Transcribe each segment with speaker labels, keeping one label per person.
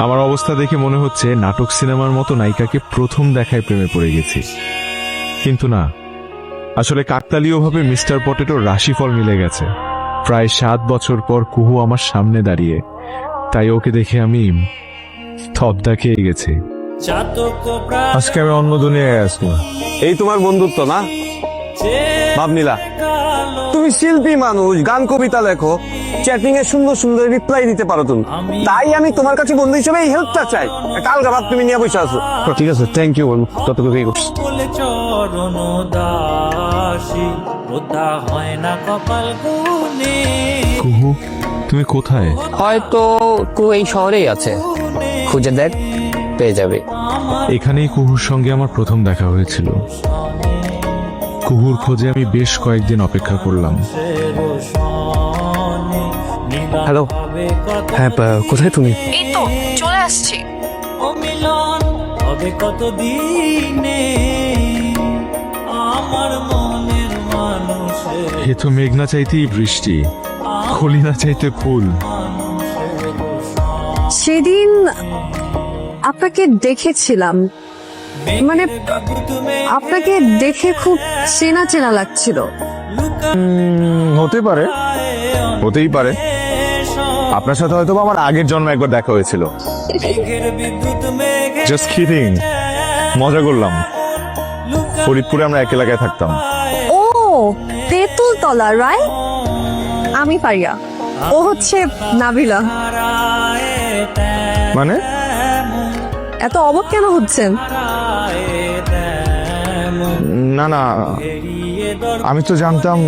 Speaker 1: আমার অবস্থা দেখে মনে হচ্ছে নাটক সিনেমার মতো নায়িকাকে প্রথম দেখায় প্রেমে পড়ে গেছি, কিন্তু না, আসলে কাকতালীয়ভাবে মিস্টার পটেটোর রাশিফল মিলে গেছে। প্রায় 7 বছর পর কুহু আমার সামনে দাঁড়িয়ে, তাই ওকে দেখে আমি স্তব্ধা খেয়ে গেছি। আজকে আমি অন্য দুনিয়ায় আছি।
Speaker 2: এই তোমার বন্ধুত্ব না ভাবনীলা? তুমি শিল্পী মানুষ, গান কবিতা লেখো, চ্যাটিং এ সুন্দর সুন্দর রিপ্লাই দিতে পারো তুমি, তাই আমি তোমার কাছে বন্ধু হিসেবে এই হেল্পটা চাই। একটা আলগা ভাব তুমি নিয়ে বসে আছো। ঠিক আছে, থ্যাংক ইউ বন্ধু, ততটুকু করছি।
Speaker 1: কুহু, তুমি কোথায়?
Speaker 3: হয়তো এই শহরেই আছে, খুঁজে দেখ, পেয়ে যাবে।
Speaker 1: এখানেই কুহুর সঙ্গে আমার প্রথম দেখা হয়েছিল। কুহুর খোঁজে আমি বেশ কয়েকদিন অপেক্ষা করলাম।
Speaker 2: হ্যালো, হ্যাঁ কোথায় তুমি?
Speaker 4: এই তো চলে আসছি।
Speaker 1: এ তো মেঘ না চাইতেই বৃষ্টি, কলি না চাইতে ফুল।
Speaker 5: সেদিন আপনাকে দেখেছিলাম, মানে আপনাকে দেখে খুব চেনা চেনা লাগছিল।
Speaker 1: হতে পারে, হতেই পারে। আপনার সাথে হয়তো আমার আগের জন্মে একবার দেখা হয়েছিল। জাস্ট কিডিং, মজা করলাম। ফরিদপুরে আমরা এক এলাকায় থাকতাম।
Speaker 5: ও তেঁতুল তলা, রাইট? আমি ফারিয়া, ও হচ্ছে নাবিলা।
Speaker 1: মানে
Speaker 5: এত অবাক কেন হচ্ছেন?
Speaker 1: না না, আমি তো জানতাম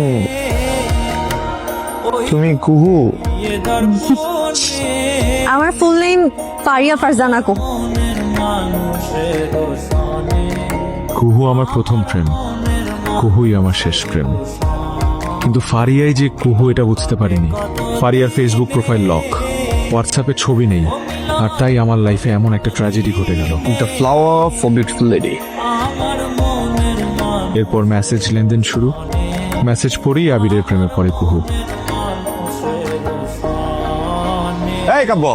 Speaker 1: তুমি কুহু।
Speaker 5: আমার ফুল নেম ফারিয়া ফারজানা কো।
Speaker 1: কুহু আমার প্রথম প্রেম, কুহুই আমার শেষ প্রেম। কিন্তু ফারিয়াই যে কুহু এটা বুঝতে পারিনি। ফারিয়ার ফেসবুক প্রোফাইল লক, হোয়াটসঅ্যাপে ছবি নেই, আর তাই আমার লাইফে এমন একটা ট্র্যাজেডি ঘটে গেল।
Speaker 2: The flower for beautiful lady.
Speaker 1: এরপর মেসেজ লেনদেন শুরু। মেসেজ পড়েই আবিরের প্রেমে পড়ে কুহু।
Speaker 2: এই কাব্য,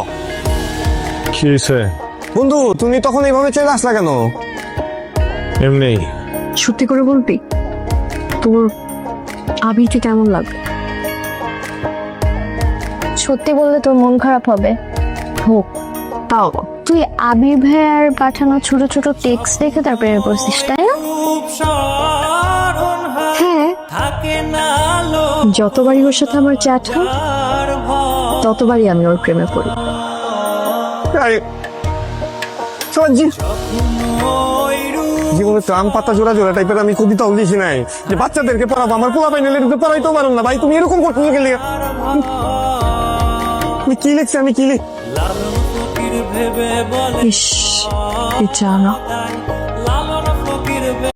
Speaker 1: কি হয়েছে?
Speaker 2: বন্ধু তুমি তখন এইভাবে চলে আসলা কেন?
Speaker 1: এমনি।
Speaker 5: সত্যি করে বলবি, তোর আবিরকে কেমন লাগে?
Speaker 6: সত্যি বললে তোর মন খারাপ হবে।
Speaker 5: হোক, তাও
Speaker 6: তুই আবির ভাইয়ার পাঠানো ছোট ছোট টেক্সট দেখে তার প্রেমে পড়ছিস, তাই না?
Speaker 5: হ্যাঁ, যতবারই ওর সাথে আমার চ্যাট হয় ততবারই আমি ওর প্রেমে পড়ি।
Speaker 2: জীবনে ট্রাম পাতা জোড়া জোড়া টাইপের আমি কবিতাও লিখি নাই যে বাচ্চাদেরকে পড়াবো। আমার পোলা পাইলে পড়াইতেও পারো না ভাই, তুমি এরকম করতে গেলে। আমি কি লিখছি, আমি কি লিখ
Speaker 5: ইস, কি জানা